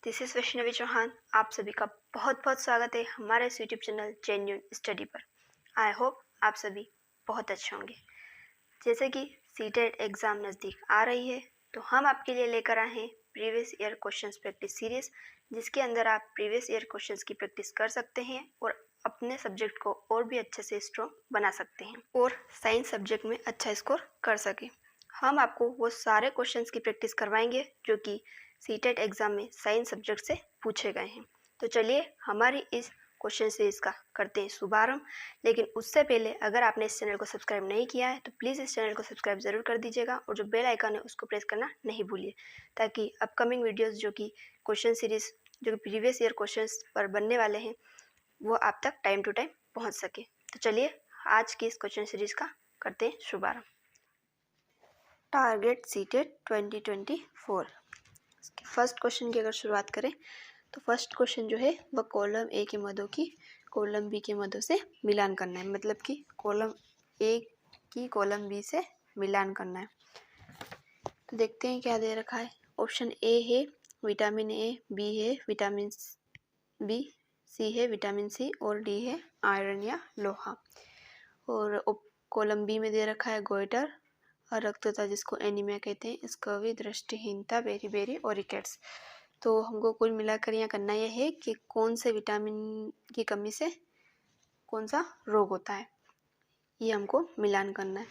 This is Vaishnavi Chauhan. आप सभी का बहुत बहुत स्वागत है हमारे इस यूट्यूब चैनल जेन्यून स्टडी पर। आई होप आप सभी बहुत अच्छे होंगे। जैसे कि सीटेट एग्ज़ाम नज़दीक आ रही है तो हम आपके लिए लेकर आए हैं previous year questions practice series, जिसके अंदर आप प्रीवियस ईयर क्वेश्चंस की प्रैक्टिस कर सकते हैं और अपने सब्जेक्ट को और भी अच्छे से स्ट्रॉन्ग बना सकते हैं और साइंस सब्जेक्ट में अच्छा स्कोर कर सकें। हम आपको वो सारे क्वेश्चंस की प्रैक्टिस करवाएंगे जो कि सीटेट एग्ज़ाम में साइंस सब्जेक्ट से पूछे गए हैं। तो चलिए हमारी इस क्वेश्चन सीरीज़ का करते हैं शुभारंभ। लेकिन उससे पहले अगर आपने इस चैनल को सब्सक्राइब नहीं किया है तो प्लीज़ इस चैनल को सब्सक्राइब ज़रूर कर दीजिएगा और जो बेल आइकन है उसको प्रेस करना नहीं भूलिए, ताकि अपकमिंग वीडियोस जो कि क्वेश्चन सीरीज़ जो कि प्रीवियस ईयर क्वेश्चंस पर बनने वाले हैं वो आप तक टाइम टू टाइम पहुँच सके। तो चलिए आज की इस क्वेश्चन सीरीज़ का करते हैं शुभारंभ। Target CTET 2024। इसके फर्स्ट क्वेश्चन की अगर शुरुआत करें तो फर्स्ट क्वेश्चन जो है वह कॉलम ए के मदों की कॉलम बी के मदों से मिलान करना है, मतलब कि कॉलम ए की कॉलम बी से मिलान करना है। तो देखते हैं क्या दे रखा है। ऑप्शन ए है विटामिन ए, बी है विटामिन बी, सी है विटामिन सी और डी है आयरन या लोहा। और कॉलम बी में दे रखा है गोइटर, रक्तता जिसको एनीमिया कहते हैं, स्कर्वी, दृष्टिहीनता, बेरी और रिकेट्स। तो हमको कुल मिलाकर यहाँ करना यह है कि कौन से विटामिन की कमी से कौन सा रोग होता है, ये हमको मिलान करना है।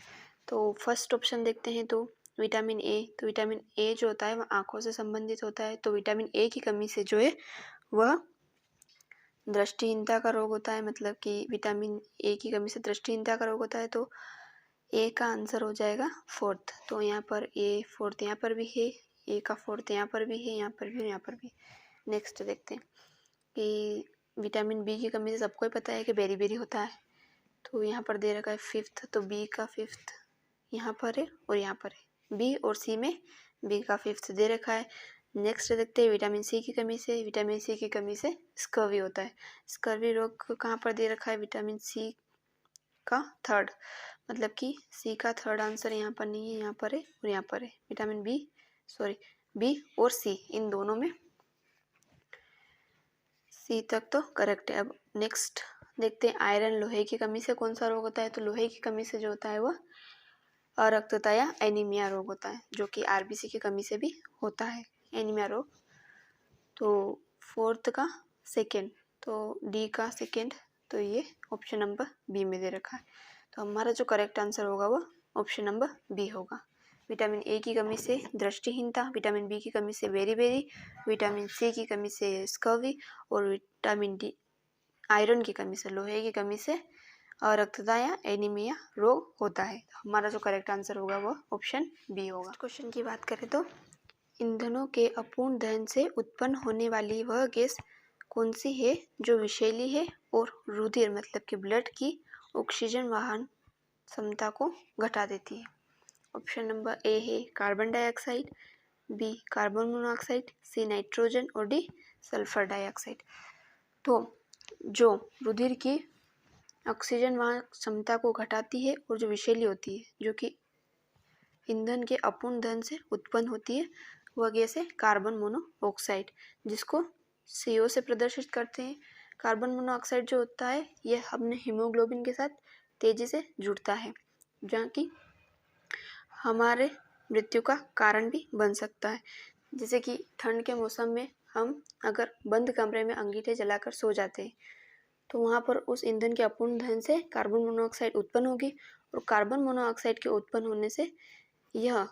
तो फर्स्ट ऑप्शन देखते हैं तो विटामिन ए। तो विटामिन ए जो होता है वह आँखों से संबंधित होता है। तो विटामिन ए की कमी से जो है वह दृष्टिहीनता का रोग होता है, मतलब कि विटामिन ए की कमी से दृष्टिहीनता का रोग होता है। तो ए का आंसर हो जाएगा फोर्थ। तो यहाँ पर ए फोर्थ यहाँ पर भी है, ए का फोर्थ यहाँ पर भी है, यहाँ पर भी और यहाँ पर भी। नेक्स्ट देखते हैं कि विटामिन बी की कमी से सबको ही पता है कि बेरी बेरी होता है। तो यहाँ पर दे रखा है फिफ्थ, तो बी का फिफ्थ यहाँ पर है और यहाँ पर है। बी और सी में बी का फिफ्थ दे रखा है। नेक्स्ट देखते हैं विटामिन सी की कमी से। विटामिन सी की कमी से स्कर्वी होता है। स्कर्वी रोग कहाँ पर दे रखा है? विटामिन सी का थर्ड, मतलब कि सी का थर्ड आंसर यहाँ पर नहीं है, यहाँ पर है और यहाँ पर है। विटामिन बी और सी इन दोनों में सी तक तो करेक्ट है। अब नेक्स्ट देखते हैं आयरन, लोहे की कमी से कौन सा रोग होता है? तो लोहे की कमी से जो होता है वह अरक्तता या एनीमिया रोग होता है, जो कि आरबीसी की कमी से भी होता है एनीमिया रोग। तो फोर्थ का सेकेंड, तो डी का सेकेंड, तो ये ऑप्शन नंबर बी में दे रखा है। तो हमारा जो करेक्ट आंसर होगा वो ऑप्शन नंबर बी होगा। विटामिन ए की कमी से दृष्टिहीनता, विटामिन बी की कमी से बेरी बेरी, विटामिन सी की कमी से स्कर्वी और विटामिन डी आयरन की कमी से, लोहे की कमी से रक्तता या एनीमिया रोग होता है। हमारा जो करेक्ट आंसर होगा वो ऑप्शन बी होगा। क्वेश्चन की बात करें तो ईंधनों के अपूर्ण दहन से उत्पन्न होने वाली वह गैस कौन सी है जो विषैली है और रुधिर मतलब कि ब्लड की ऑक्सीजन वाहन क्षमता को घटा देती है? ऑप्शन नंबर ए है carbon dioxide, B carbon monoxide, C nitrogen और डी सल्फर डाइऑक्साइड। तो जो रुधिर की ऑक्सीजन वाहन क्षमता को घटाती है और जो विषैली होती है, जो कि ईंधन के अपूर्ण दहन से उत्पन्न होती है, वह गैस है कार्बन मोनोऑक्साइड, जिसको CO से प्रदर्शित करते हैं। कार्बन मोनोऑक्साइड जो होता है यह अपने हीमोग्लोबिन के साथ तेजी से जुड़ता है, जहाँ कि हमारे मृत्यु का कारण भी बन सकता है। जैसे कि ठंड के मौसम में हम अगर बंद कमरे में अंगीठे जलाकर सो जाते हैं तो वहाँ पर उस ईंधन के अपूर्ण दहन से कार्बन मोनोऑक्साइड उत्पन्न होगी और कार्बन मोनोऑक्साइड के उत्पन्न होने से यह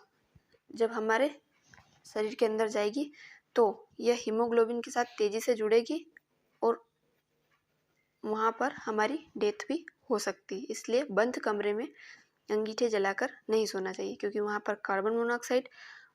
जब हमारे शरीर के अंदर जाएगी तो यह हीमोग्लोबिन के साथ तेज़ी से जुड़ेगी और वहाँ पर हमारी डेथ भी हो सकती है। इसलिए बंद कमरे में अंगीठे जलाकर नहीं सोना चाहिए, क्योंकि वहाँ पर कार्बन मोनोऑक्साइड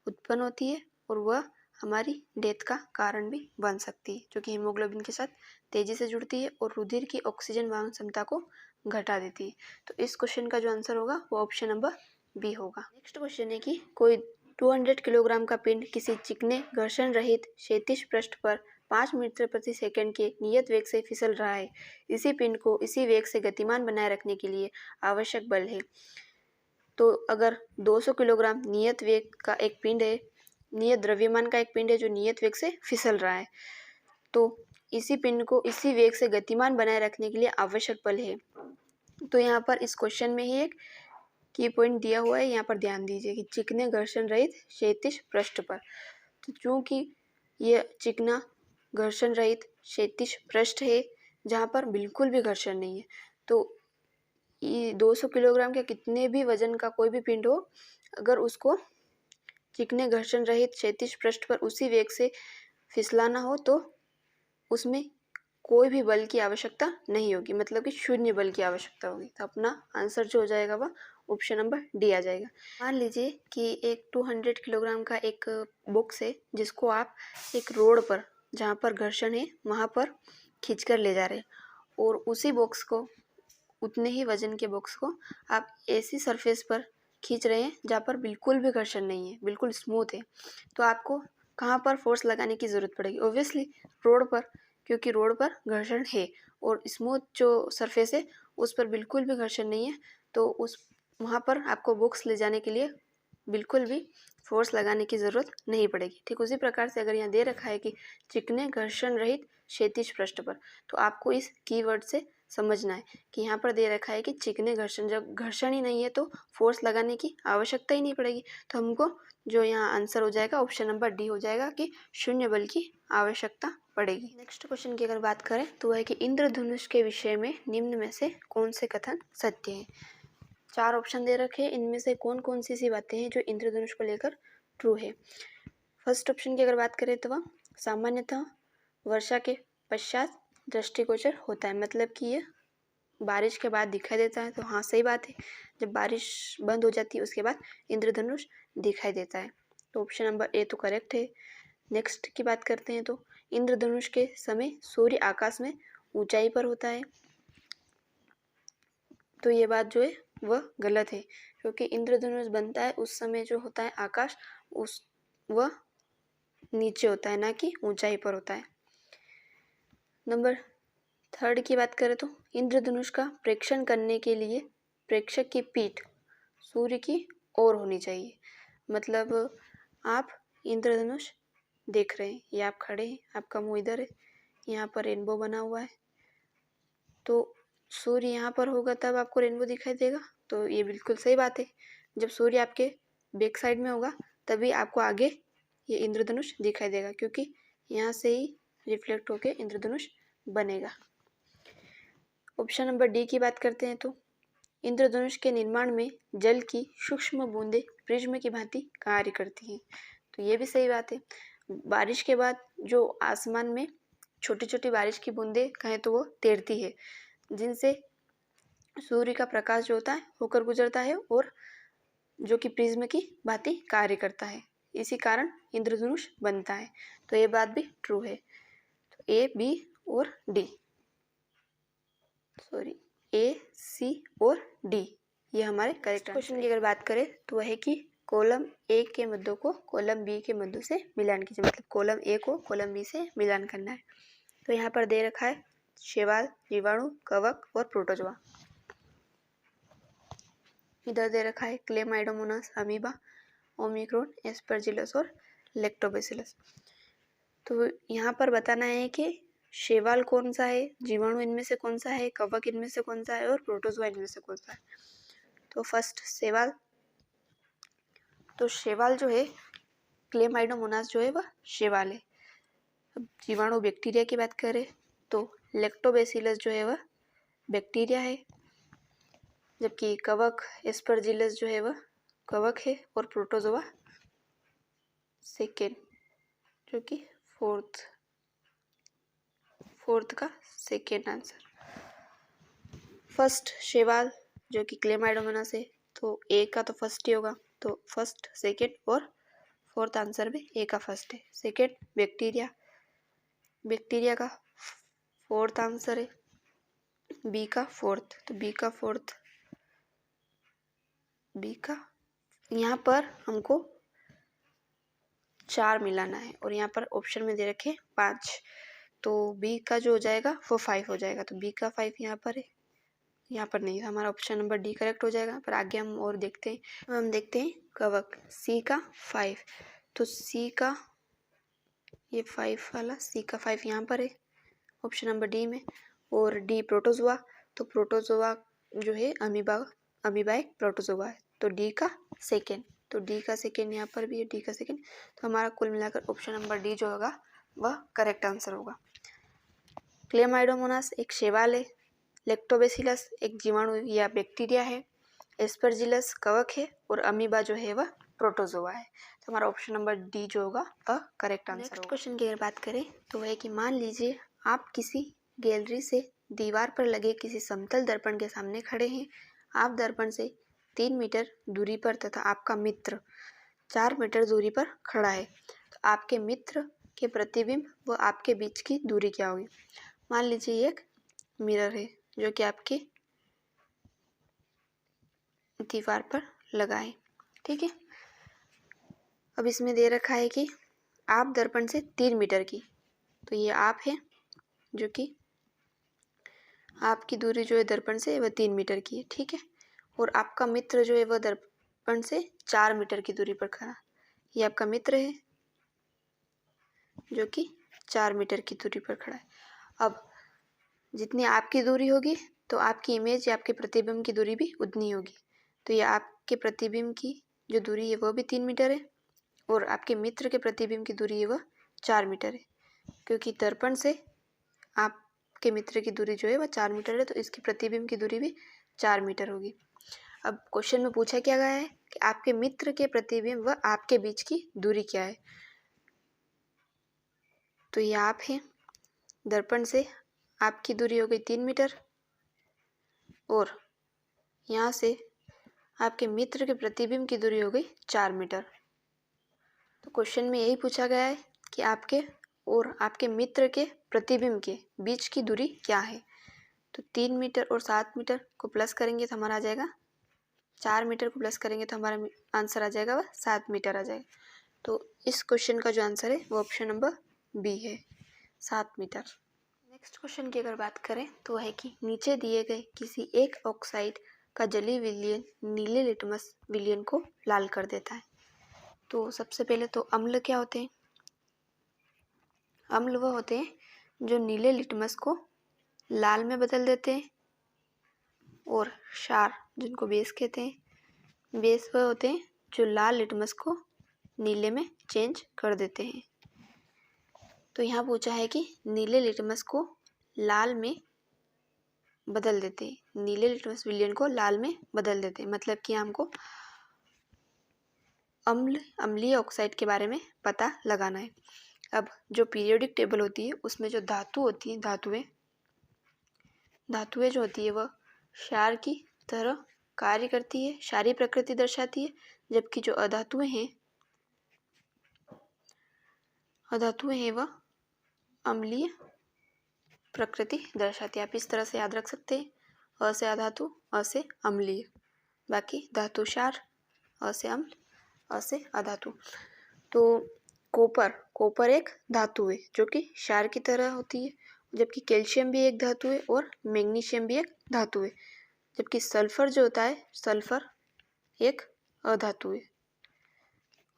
उत्पन्न होती है और वह हमारी डेथ का कारण भी बन सकती है, जो कि हीमोग्लोबिन के साथ तेज़ी से जुड़ती है और रुधिर की ऑक्सीजन वाहन क्षमता को घटा देती है। तो इस क्वेश्चन का जो आंसर होगा वो ऑप्शन नंबर बी होगा। नेक्स्ट क्वेश्चन है कि कोई 200 किलोग्राम का पिंड किसी चिकने घर्षण रहित क्षैतिज पृष्ठ पर 5 मीटर प्रति सेकंड के नियत वेग से फिसल रहा है। इसी पिंड को इसी वेग से गतिमान बनाए रखने के लिए आवश्यक बल है। तो अगर 200 किलोग्राम नियत वेग का एक पिंड है नियत द्रव्यमान का एक पिंड है जो नियत वेग से फिसल रहा है, तो इसी पिंड को इसी वेग से गतिमान बनाए रखने के लिए आवश्यक बल है। तो यहाँ पर इस क्वेश्चन में ही एक की पॉइंट दिया हुआ है, यहाँ पर ध्यान दीजिए कि चिकने घर्षण रहित क्षैतिज पृष्ठ पर। तो चूंकि ये चिकना घर्षण रहित क्षैतिज पृष्ठ है जहाँ पर बिल्कुल भी घर्षण नहीं है, तो ये 200 किलोग्राम के कितने भी वजन का कोई भी पिंड हो, अगर उसको चिकने घर्षण रहित क्षैतिज पृष्ठ पर उसी वेग से फिसलाना हो तो उसमें कोई भी बल की आवश्यकता नहीं होगी, मतलब कि शून्य बल की आवश्यकता होगी। तो अपना आंसर जो हो जाएगा वह ऑप्शन नंबर डी आ जाएगा। मान लीजिए कि एक 200 किलोग्राम का एक बॉक्स है जिसको आप एक रोड पर जहाँ पर घर्षण है वहाँ पर खींचकर ले जा रहे हैं, और उसी बॉक्स को, उतने ही वजन के बॉक्स को आप ऐसी सरफेस पर खींच रहे हैं जहाँ पर बिल्कुल भी घर्षण नहीं है, बिल्कुल स्मूथ है। तो आपको कहाँ पर फोर्स लगाने की ज़रूरत पड़ेगी? ऑब्वियसली रोड पर, क्योंकि रोड पर घर्षण है और स्मूथ जो सरफेस है उस पर बिल्कुल भी घर्षण नहीं है, तो उस वहाँ पर आपको बॉक्स ले जाने के लिए बिल्कुल भी फोर्स लगाने की ज़रूरत नहीं पड़ेगी। ठीक उसी प्रकार से अगर यहाँ दे रखा है कि चिकने घर्षण रहित क्षैतिज पृष्ठ पर, तो आपको इस कीवर्ड से समझना है कि यहाँ पर दे रखा है कि चिकने घर्षण, जब घर्षण ही नहीं है तो फोर्स लगाने की आवश्यकता ही नहीं पड़ेगी। तो हमको जो यहाँ आंसर हो जाएगा ऑप्शन नंबर डी हो जाएगा कि शून्य बल की आवश्यकता पड़ेगी। नेक्स्ट क्वेश्चन की अगर बात करें तो वह है कि इंद्रधनुष के विषय में निम्न में से कौन से कथन सत्य है। 4 ऑप्शन दे रखे हैं, इनमें से कौन कौन सी बातें हैं जो इंद्रधनुष को लेकर ट्रू है। फर्स्ट ऑप्शन की अगर बात करें तो वह सामान्यतः वर्षा के पश्चात दृष्टिगोचर होता है, मतलब कि ये बारिश के बाद दिखाई देता है। तो हाँ सही बात है, जब बारिश बंद हो जाती है उसके बाद इंद्रधनुष दिखाई देता है। तो ऑप्शन नंबर ए तो करेक्ट है। नेक्स्ट की बात करते हैं तो इंद्रधनुष के समय सूर्य आकाश में ऊंचाई पर होता है, तो ये बात जो है वह गलत है, क्योंकि इंद्रधनुष बनता है उस समय जो होता है आकाश उस वह नीचे होता है, ना कि ऊंचाई पर होता है। नंबर 3 की बात करें तो इंद्रधनुष का प्रेक्षण करने के लिए प्रेक्षक की पीठ सूर्य की ओर होनी चाहिए, मतलब आप इंद्रधनुष देख रहे हैं, ये आप खड़े हैं, आपका मुंह इधर है, यहाँ पर रेनबो बना हुआ है, तो सूर्य यहाँ पर होगा तब आपको रेनबो दिखाई देगा। तो ये बिल्कुल सही बात है, जब सूर्य आपके बैक साइड में होगा तभी आपको आगे ये इंद्रधनुष दिखाई देगा, क्योंकि यहाँ से ही रिफ्लेक्ट होके इंद्रधनुष बनेगा। ऑप्शन नंबर डी की बात करते हैं तो इंद्रधनुष के निर्माण में जल की सूक्ष्म बूंदें प्रिज्म की भांति कार्य करती हैं, तो ये भी सही बात है। बारिश के बाद जो आसमान में छोटी छोटी बारिश की बूंदें कहें तो वो तैरती है, जिनसे सूर्य का प्रकाश जो होता है होकर गुजरता है और जो कि प्रिज्म की भांति कार्य करता है, इसी कारण इंद्रधनुष बनता है। तो ये बात भी ट्रू है। तो ए, बी और डी, सॉरी ए, सी और डी ये हमारे करेक्ट। क्वेश्चन की अगर बात करें तो वह है कि कॉलम ए के मध्यों को कॉलम बी के मध्यों से मिलान कीजिए, मतलब कॉलम ए को कॉलम बी से मिलान करना है। तो यहाँ पर दे रखा है शैवाल, जीवाणु, कवक और प्रोटोजोआ। इधर दे रखा है क्लेमाइडोमोनास, अमीबा, ओमिक्रॉन, एस्परजिलस और लैक्टोबैसिलस। तो यहाँ पर बताना है कि शैवाल कौन सा है, जीवाणु इनमें से कौन सा है, कवक इनमें से कौन सा है और प्रोटोजोआ इनमें से कौन सा है। तो फर्स्ट शैवाल, तो शैवाल जो है क्लेमाइडोमोनास जो है वह शैवाल है। अब जीवाणु बैक्टीरिया की बात करें तो लैक्टोबैसिलस जो है वह बैक्टीरिया है, जबकि कवक एस्परजिलस जो है वह कवक है और प्रोटोजोआ सेकेंड, जो कि फोर्थ का सेकेंड आंसर। फर्स्ट शैवाल जो कि क्लेमाइडोमोनास है, तो ए का तो फर्स्ट ही होगा, तो फर्स्ट, सेकेंड और फोर्थ आंसर भी ए का फर्स्ट है। सेकेंड बैक्टीरिया, बैक्टीरिया का फोर्थ आंसर है, बी का फोर्थ, तो बी का यहाँ पर हमको 4 मिलाना है और यहाँ पर ऑप्शन में दे रखे 5, तो बी का जो हो जाएगा वो 5 हो जाएगा। तो बी का 5 यहाँ पर है, यहाँ पर नहीं, हमारा ऑप्शन नंबर डी करेक्ट हो जाएगा। पर आगे हम और देखते हैं, हम देखते हैं कवक, सी का 5, तो सी का ये 5 वाला, सी का 5 यहाँ पर है ऑप्शन नंबर डी में। और डी प्रोटोजोआ, तो प्रोटोजोआ जो है अमीबा एक प्रोटोजोआ है, तो डी का सेकेंड, तो डी का सेकेंड यहाँ पर भी है, डी का सेकेंड। तो हमारा कुल मिलाकर ऑप्शन नंबर डी जो होगा वह करेक्ट आंसर होगा। क्लेमाइडोमोनास एक शैवाल है, लेक्टोबेसिलस एक जीवाणु या बैक्टीरिया है, एस्परजिलस कवक है और अमीबा जो है वह प्रोटोजोआ है। तो हमारा ऑप्शन नंबर डी जो होगा वह करेक्ट आंसर होगा। नेक्स्ट क्वेश्चन की अगर बात करें तो वह है कि मान लीजिए आप किसी गैलरी से दीवार पर लगे किसी समतल दर्पण के सामने खड़े हैं। आप दर्पण से 3 मीटर दूरी पर तथा आपका मित्र 4 मीटर दूरी पर खड़ा है, तो आपके मित्र के प्रतिबिंब व आपके बीच की दूरी क्या होगी। मान लीजिए ये एक मिरर है जो कि आपके दीवार पर लगा है, ठीक है। अब इसमें दे रखा है कि आप दर्पण से 3 मीटर की, तो ये आप है जो कि आपकी दूरी जो है दर्पण से वह 3 मीटर की है, ठीक है। और आपका मित्र जो है वह दर्पण से 4 मीटर की दूरी पर खड़ा, ये आपका मित्र है जो कि 4 मीटर की दूरी पर खड़ा है। अब जितनी आपकी दूरी होगी तो आपकी इमेज या आपके प्रतिबिंब की दूरी भी उतनी होगी। तो ये आपके प्रतिबिंब की जो दूरी है वह भी 3 मीटर है और आपके मित्र के प्रतिबिंब की दूरी है वह 4 मीटर है, क्योंकि दर्पण से आपके मित्र की दूरी जो है वह 4 मीटर है, तो इसकी प्रतिबिंब की दूरी भी 4 मीटर होगी। अब क्वेश्चन में पूछा क्या गया है कि आपके मित्र के प्रतिबिंब व आपके बीच की दूरी क्या है। तो ये आप है, दर्पण से आपकी दूरी हो गई 3 मीटर और यहाँ से आपके मित्र के प्रतिबिंब की दूरी हो गई 4 मीटर। तो क्वेश्चन में यही पूछा गया है कि आपके और आपके मित्र के प्रतिबिंब के बीच की दूरी क्या है। तो 3 मीटर और 7 मीटर को प्लस करेंगे तो हमारा आ जाएगा 4 मीटर को प्लस करेंगे तो हमारा आंसर आ जाएगा वह 7 मीटर आ जाएगा। तो इस क्वेश्चन का जो आंसर है वो ऑप्शन नंबर बी है, 7 मीटर। नेक्स्ट क्वेश्चन की अगर बात करें तो है कि नीचे दिए गए किसी एक ऑक्साइड का जलीय विलयन नीले लिटमस विलयन को लाल कर देता है। तो सबसे पहले तो अम्ल क्या होते हैं। अम्ल वह होते हैं जो नीले लिटमस को लाल में बदल देते हैं, और क्षार जिनको बेस कहते हैं, बेस वह होते हैं जो लाल लिटमस को नीले में चेंज कर देते हैं। तो यहाँ पूछा है कि नीले लिटमस को लाल में बदल देते हैं, नीले लिटमस विलयन को लाल में बदल देते हैं, मतलब कि हमको अम्लीय ऑक्साइड के बारे में पता लगाना है। अब जो पीरियोडिक टेबल होती है उसमें जो धातु होती है, धातुएं जो होती है वह क्षार की तरह कार्य करती है, क्षारीय प्रकृति दर्शाती है, जबकि जो अधातुएं हैं वह अम्लीय प्रकृति दर्शाती है। आप इस तरह से याद रख सकते हैं, अ से अधातु, अ से अम्लीय, बाकी धातु क्षार, अ से अम्ल, अ से अधातु। तो कॉपर एक धातु है जो कि क्षार की तरह होती है, जबकि कैल्शियम भी एक धातु है और मैग्नीशियम भी एक धातु है, जबकि सल्फर जो होता है, सल्फर एक अधातु है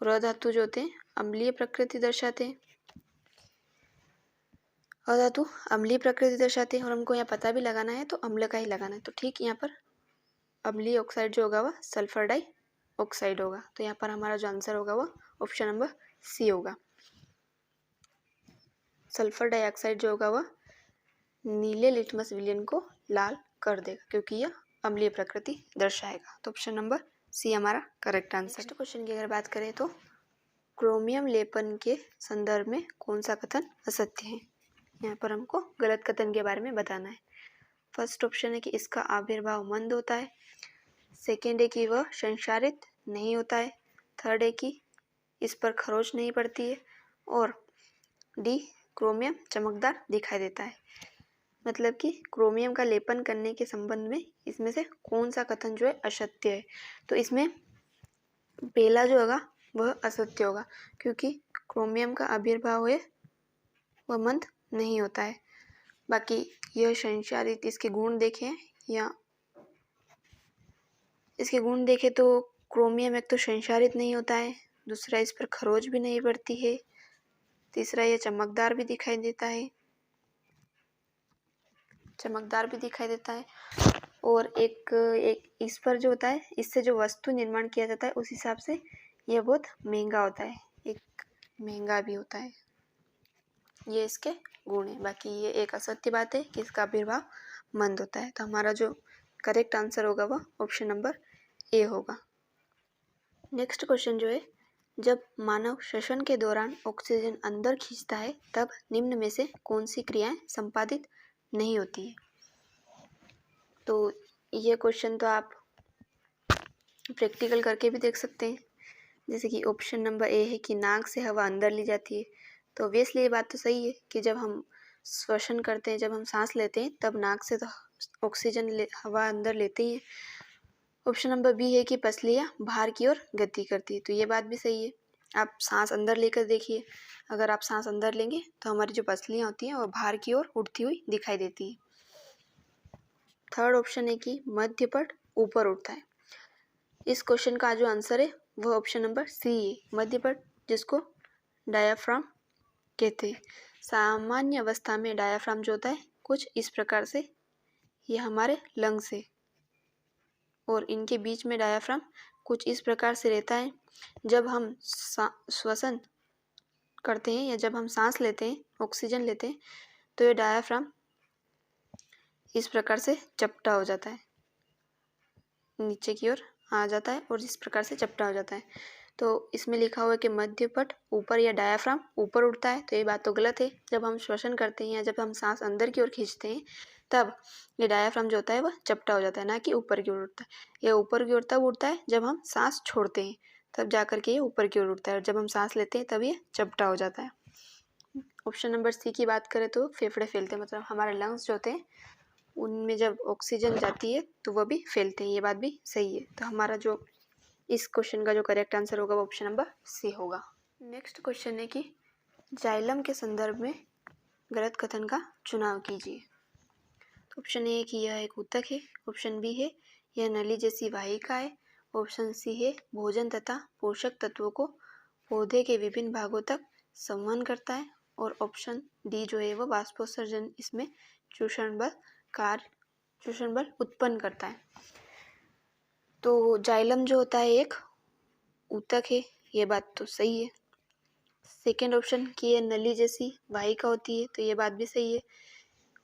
और अधातु जो होते हैं अम्लीय प्रकृति दर्शाते हैं, अधातु अम्लीय प्रकृति दर्शाते हैं। और हमको यहाँ पता भी लगाना है तो अम्ल का ही लगाना है। तो ठीक यहाँ पर अम्लीय ऑक्साइड जो होगा वह सल्फर डाई ऑक्साइड होगा। तो यहाँ पर हमारा जो आंसर होगा वह ऑप्शन नंबर सी होगा। सल्फर डाइऑक्साइड जो होगा वह नीले लिटमस विलयन को लाल कर देगा क्योंकि यह अम्लीय प्रकृति दर्शाएगा। तो ऑप्शन नंबर सी हमारा करेक्ट आंसर। नेक्स्ट क्वेश्चन की अगर बात करें तो क्रोमियम लेपन के संदर्भ में कौन सा कथन असत्य है। यहाँ पर हमको गलत कथन के बारे में बताना है। फर्स्ट ऑप्शन है कि इसका आविर्भाव मंद होता है, सेकेंड है कि वह संक्षारित नहीं होता है, थर्ड है कि इस पर खरोंच नहीं पड़ती है, और डी क्रोमियम चमकदार दिखाई देता है। मतलब कि क्रोमियम का लेपन करने के संबंध में इसमें से कौन सा कथन जो है असत्य है। तो इसमें पहला जो होगा वह असत्य होगा क्योंकि क्रोमियम का आविर्भाव है वह मंद नहीं होता है। बाकी यह संचारित, इसके गुण देखें या इसके गुण देखें तो क्रोमियम एक तो संचारित नहीं होता है, दूसरा इस पर खरोच भी नहीं पड़ती है, तीसरा ये चमकदार भी दिखाई देता है, चमकदार भी दिखाई देता है, और एक इस पर जो होता है, इससे जो वस्तु निर्माण किया जाता है उस हिसाब से यह बहुत महंगा होता है, एक महंगा भी होता है। ये इसके गुण है। बाकी ये एक असत्य बात है कि इसका आविर्भाव मंद होता है। तो हमारा जो करेक्ट आंसर होगा वह ऑप्शन नंबर ए होगा। नेक्स्ट क्वेश्चन जो है, जब मानव श्वसन के दौरान ऑक्सीजन अंदर खींचता है तब निम्न में से कौन सी क्रियाएं संपादित नहीं होती है। तो ये क्वेश्चन तो आप प्रैक्टिकल करके भी देख सकते हैं। जैसे कि ऑप्शन नंबर ए है कि नाक से हवा अंदर ली जाती है। तो ऑब्वियसली ये बात तो सही है कि जब हम श्वसन करते हैं, जब हम सांस लेते हैं, तब नाक से तो ऑक्सीजन हवा अंदर लेते ही है। ऑप्शन नंबर बी है कि पसलियाँ बाहर की ओर गति करती है। तो ये बात भी सही है। आप सांस अंदर लेकर देखिए, अगर आप सांस अंदर लेंगे तो हमारी जो पसलियाँ होती हैं वो बाहर की ओर उठती हुई दिखाई देती है। थर्ड ऑप्शन है कि मध्यपट ऊपर उठता है। इस क्वेश्चन का जो आंसर है वह ऑप्शन नंबर सी है, मध्यपट, जिसको डायाफ्राम कहते हैं। सामान्य अवस्था में डायाफ्राम जो होता है कुछ इस प्रकार से, ये हमारे लंग्स है और इनके बीच में डायाफ्राम कुछ इस प्रकार से रहता है। जब हम श्वसन करते हैं या जब हम सांस लेते हैं, ऑक्सीजन लेते हैं, तो ये डायाफ्राम इस प्रकार से चपटा हो जाता है, नीचे की ओर आ जाता है और इस प्रकार से चपटा हो जाता है। तो इसमें लिखा हुआ है कि मध्यपट ऊपर या डायाफ्राम ऊपर उठता है, तो ये बात तो गलत है। जब हम श्वसन करते हैं या जब हम सांस अंदर की ओर खींचते हैं तब ये डायाफ्राम जो होता है वह चपटा हो जाता है, ना कि ऊपर की ओर उठता है। यह ऊपर की ओर तब उठता है जब हम सांस छोड़ते हैं, तब जाकर के ये ऊपर की ओर उठता है, और जब हम सांस लेते हैं तब ये चपटा हो जाता है। ऑप्शन नंबर सी की बात करें तो फेफड़े फैलते हैं, मतलब हमारे लंग्स जो होते हैं उनमें जब ऑक्सीजन जाती है तो वह भी फैलते हैं। ये बात भी सही है। तो हमारा जो इस क्वेश्चन का जो करेक्ट आंसर होगा वो ऑप्शन नंबर सी होगा। नेक्स्ट क्वेश्चन है कि जाइलम के संदर्भ में गलत कथन का चुनाव कीजिए। तो ऑप्शन ए है कि यह एक ऊतक है, ऑप्शन बी है यह नली जैसी वाहिका है, ऑप्शन सी है भोजन तथा पोषक तत्वों को पौधे के विभिन्न भागों तक संवहन करता है, और ऑप्शन डी जो है वह वाष्पोत्सर्जन इसमें चूषण बल उत्पन्न करता है। तो जाइलम जो होता है एक ऊतक है, ये बात तो सही है। सेकेंड ऑप्शन कि ये नली जैसी वाहिका होती है, तो ये बात भी सही है।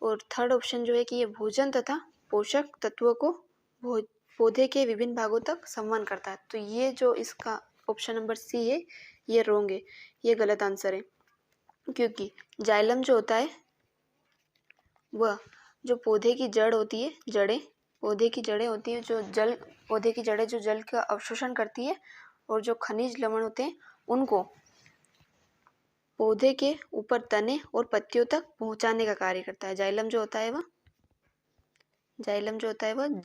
और थर्ड ऑप्शन जो है कि ये भोजन तथा पोषक तत्वों को पौधे के विभिन्न भागों तक संवहन करता है, तो ये जो इसका ऑप्शन नंबर सी है ये रॉन्ग है, ये गलत आंसर है। क्योंकि जाइलम जो होता है वह जो पौधे की जड़ होती है, पौधे की जड़ें होती हैं जो पौधे की जड़ें जो जल का अवशोषण करती है, और जो खनिज लवण होते हैं उनको पौधे के ऊपर तने और पत्तियों तक पहुंचाने का कार्य करता है। जाइलम जो होता है वह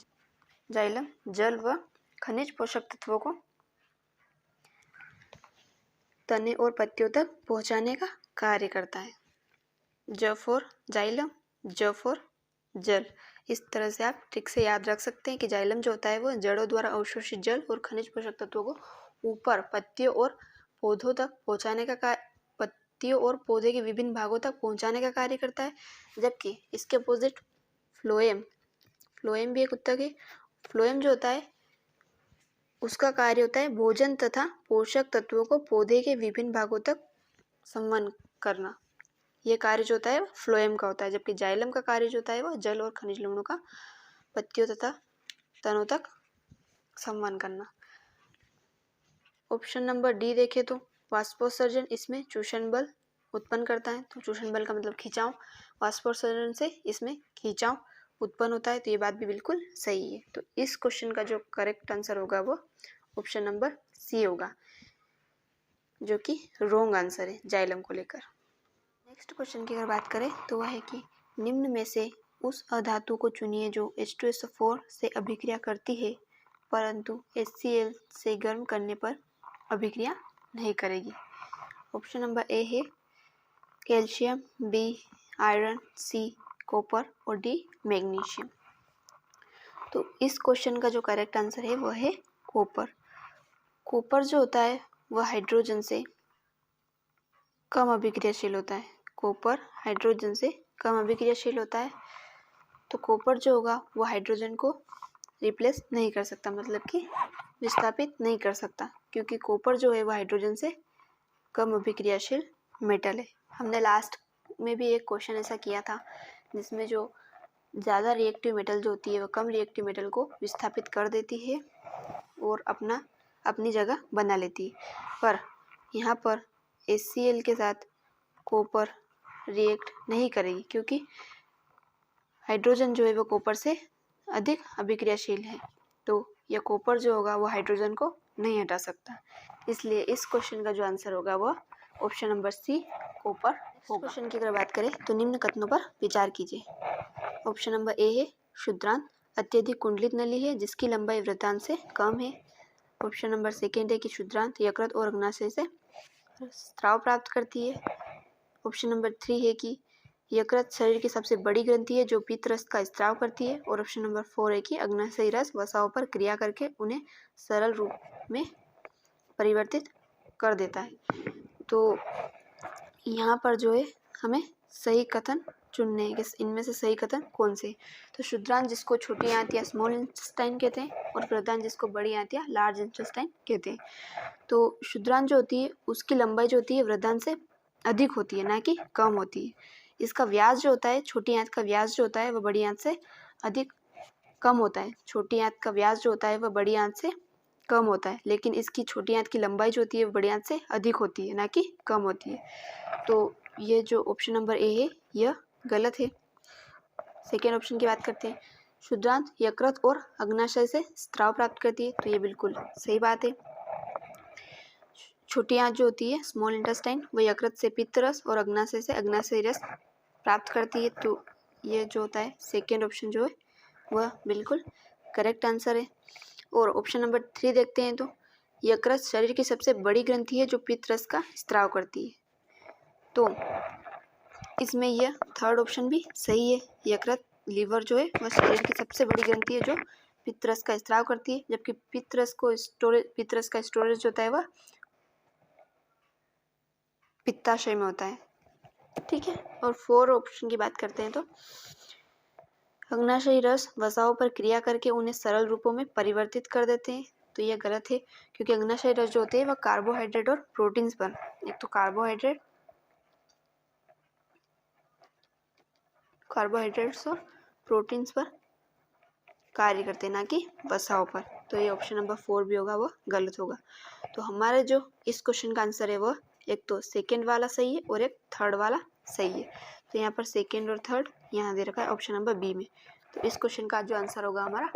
जाइलम जल व खनिज पोषक तत्वों को तने और पत्तियों तक पहुंचाने का कार्य करता है। ज फॉर जाइलम, ज फॉर जल। इस तरह से आप ठीक से याद रख सकते हैं कि जाइलम जो होता है वो जड़ों द्वारा अवशोषित जल और खनिज पोषक तत्वों को ऊपर पत्तियों और पौधों तक पहुंचाने का पत्तियों और पौधे के विभिन्न भागों तक पहुंचाने का कार्य करता है। जबकि इसके अपोजिट फ्लोएम भी एक ऊतक है। फ्लोएम जो होता है उसका कार्य होता है भोजन तथा पोषक तत्वों को पौधे के विभिन्न भागों तक संवहन करना। ये कार्य जो होता है फ्लोएम का होता है, जबकि जाइलम का कार्य जो होता है वह जल और खनिज लवणों का पत्तियों तथा तनों तक संवहन करना। ऑप्शन नंबर डी देखें तो वाष्पोत्सर्जन इसमें चूषण बल उत्पन्न करता है, तो चूषण बल का मतलब खिंचाव, वाष्पोत्सर्जन से इसमें खिंचाव उत्पन्न होता है, तो ये बात भी बिल्कुल सही है। तो इस क्वेश्चन का जो करेक्ट आंसर होगा वो ऑप्शन नंबर सी होगा, जो कि रॉन्ग आंसर है जाइलम को लेकर। नेक्स्ट क्वेश्चन की अगर बात करें तो वह है कि निम्न में से उस अधातु को चुनिए जो H2SO4 से अभिक्रिया करती है परंतु HCl से गर्म करने पर अभिक्रिया नहीं करेगी। ऑप्शन नंबर ए है calcium, B iron, C copper और डी मैग्नीशियम। तो इस क्वेश्चन का जो करेक्ट आंसर है वह है कॉपर। कॉपर जो होता है वह हाइड्रोजन से कम अभिक्रियाशील होता है। कॉपर हाइड्रोजन से कम अभिक्रियाशील होता है। तो कॉपर जो होगा वो हाइड्रोजन को रिप्लेस नहीं कर सकता, मतलब कि विस्थापित नहीं कर सकता, क्योंकि कॉपर जो है वो हाइड्रोजन से कम अभिक्रियाशील मेटल है। हमने लास्ट में भी एक क्वेश्चन ऐसा किया था जिसमें जो ज़्यादा रिएक्टिव मेटल जो होती है वो कम रिएक्टिव मेटल को विस्थापित कर देती है और अपनी जगह बना लेती है। पर यहाँ पर HCl के साथ कॉपर रिएक्ट नहीं करेगी, क्योंकि हाइड्रोजन जो है वो कॉपर से अधिक अभिक्रियाशील है। तो यह कॉपर जो होगा वो हाइड्रोजन को नहीं हटा सकता। इसलिए इस क्वेश्चन का जो आंसर होगा वह ऑप्शन नंबर सी कॉपर होगा। क्वेश्चन की अगर बात करें तो निम्न कथनों पर विचार कीजिए। ऑप्शन नंबर ए है क्षुद्रांत अत्यधिक कुंडलित नली है जिसकी लंबाई वृत्तांत से कम है। ऑप्शन नंबर सेकेंड है कि क्षुद्रांत यकृत और अग्नाशय से स्राव प्राप्त करती है। ऑप्शन नंबर 3 है कि यकृत शरीर की सबसे बड़ी ग्रंथि है जो पित्त रस का स्राव करती है। और ऑप्शन नंबर 4 है कि अग्नाशयी रस वसाओं पर क्रिया करके उन्हें सरल रूप में परिवर्तित कर देता है। तो यहाँ पर जो है हमें सही कथन चुनने हैं कि इनमें से सही कथन कौन से। तो क्षुद्रांत जिसको छोटी आंत या स्मॉल इंटेस्टाइन कहते हैं और वृद्धांत जिसको बड़ी आंत या लार्ज इंटेस्टाइन कहते हैं। तो क्षुद्रांत जो होती है उसकी लंबाई जो होती है वृद्धांत से अधिक होती है, ना कि कम होती है। इसका व्यास जो होता है, छोटी आंत का व्यास जो होता है वह बड़ी आंत से अधिक कम होता है। छोटी आंत का व्यास जो होता है वह बड़ी आंत से कम होता है, लेकिन इसकी छोटी आंत की लंबाई जो होती है वह बड़ी आंत से अधिक होती है, ना कि कम होती है। तो ये जो ऑप्शन नंबर ए है यह गलत है। सेकेंड ऑप्शन की बात करते हैं। क्षुद्रांत यकृत और अग्नाशय से स्राव प्राप्त करती है, तो ये बिल्कुल सही बात है। छोटी आंत जो होती है स्मॉल इंटेस्टाइन वह यकृत से पित्त रस और अग्नाशय से अग्नाशयी रस प्राप्त करती है। तो ये जो होता है सेकेंड ऑप्शन जो है वह बिल्कुल करेक्ट आंसर है। और ऑप्शन नंबर 3 देखते हैं। तो यकृत शरीर की सबसे बड़ी ग्रंथि है जो पित्त रस का स्राव करती है। तो इसमें यह थर्ड ऑप्शन भी सही है। यकृत लीवर जो है वह शरीर की सबसे बड़ी ग्रंथि है जो पित्त रस का स्राव करती है, जबकि पित्त रस का स्टोरेज होता है वह पित्ताशय में होता है। ठीक है। और 4 ऑप्शन की बात करते हैं। तो अग्नाशयी रस वसाओं पर क्रिया करके उन्हें सरल रूपों में परिवर्तित कर देते हैं, तो यह गलत है, क्योंकि अग्नाशयी रस जो होते हैं वह कार्बोहाइड्रेट और प्रोटीन्स पर, एक तो कार्बोहाइड्रेट्स और प्रोटीन्स पर कार्य करते हैं, ना कि वसाओं पर। तो ये ऑप्शन नंबर 4 भी होगा वह गलत होगा। तो हमारे जो इस क्वेश्चन का आंसर है वह एक तो सेकेंड वाला सही है और एक थर्ड वाला सही है। तो यहाँ पर सेकेंड और थर्ड यहाँ दे रखा है ऑप्शन नंबर बी में। तो इस क्वेश्चन का जो आंसर होगा हमारा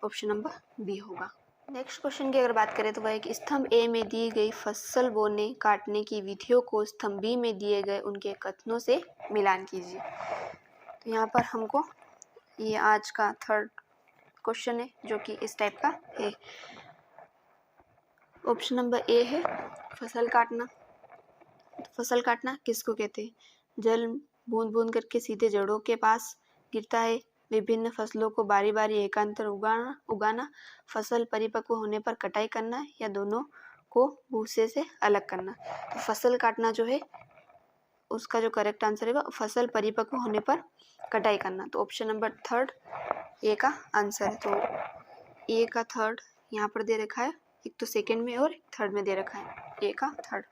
ऑप्शन नंबर बी होगा। नेक्स्ट क्वेश्चन की अगर बात करें तो वह एक स्तंभ ए में दी गई फसल बोने काटने की विधियों को स्तंभ बी में दिए गए उनके कथनों से मिलान कीजिए। तो यहाँ पर हमको ये आज का थर्ड क्वेश्चन है जो कि इस टाइप का है। ऑप्शन नंबर ए है फसल काटना। फसल काटना किसको कहते हैं? जल बूंद बूंद करके सीधे जड़ों के पास गिरता है। विभिन्न फसलों को बारी बारी एकांतर उगाना, फसल परिपक्व होने पर कटाई करना, या दोनों को भूसे से अलग करना। तो फसल काटना जो है उसका जो करेक्ट आंसर है वह फसल परिपक्व होने पर कटाई करना। तो ऑप्शन नंबर थर्ड ए का आंसर है। तो ए का थर्ड यहाँ पर दे रखा है, एक तो सेकंड में और थर्ड में दे रखा है ए का थर्ड।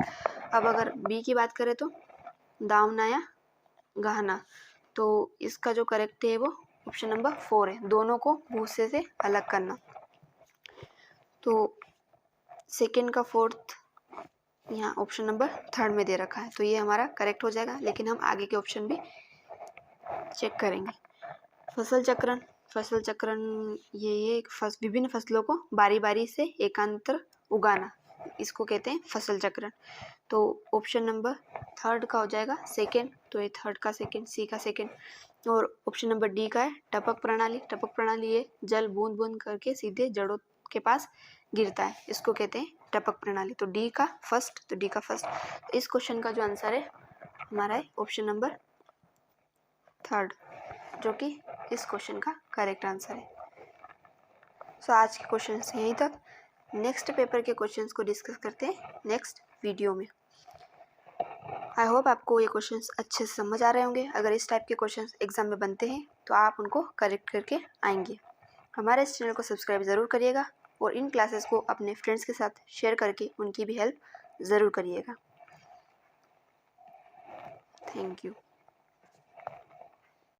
अब अगर बी की बात करें तो दावना या गहना, तो इसका जो करेक्ट है वो ऑप्शन नंबर 4 है, दोनों को भूसे से अलग करना। तो सेकंड का फोर्थ यहाँ ऑप्शन नंबर थर्ड में दे रखा है, तो ये हमारा करेक्ट हो जाएगा। लेकिन हम आगे के ऑप्शन भी चेक करेंगे। फसल चक्रण ये विभिन्न फसलों को बारी बारी से एकांतर उगाना, इसको कहते हैं फसल चक्रण। तो ऑप्शन नंबर थर्ड का हो जाएगा सेकेंड, तो ये थर्ड का सेकेंड, सी का सेकेंड। और ऑप्शन नंबर डी का है टपक प्रणाली ये जल बूंद बूंद करके सीधे जड़ों के पास गिरता है, इसको कहते हैं टपक प्रणाली। तो डी का फर्स्ट। इस क्वेश्चन का जो आंसर है हमारा है ऑप्शन नंबर थर्ड, जो कि इस क्वेश्चन का करेक्ट आंसर है। सो आज के क्वेश्चन यहीं तक। नेक्स्ट पेपर के क्वेश्चंस को डिस्कस करते हैं नेक्स्ट वीडियो में। आई होप आपको ये क्वेश्चंस अच्छे से समझ आ रहे होंगे। अगर इस टाइप के क्वेश्चंस एग्जाम में बनते हैं तो आप उनको करेक्ट करके आएंगे। हमारे इस चैनल को सब्सक्राइब ज़रूर करिएगा और इन क्लासेस को अपने फ्रेंड्स के साथ शेयर करके उनकी भी हेल्प ज़रूर करिएगा। Thank you.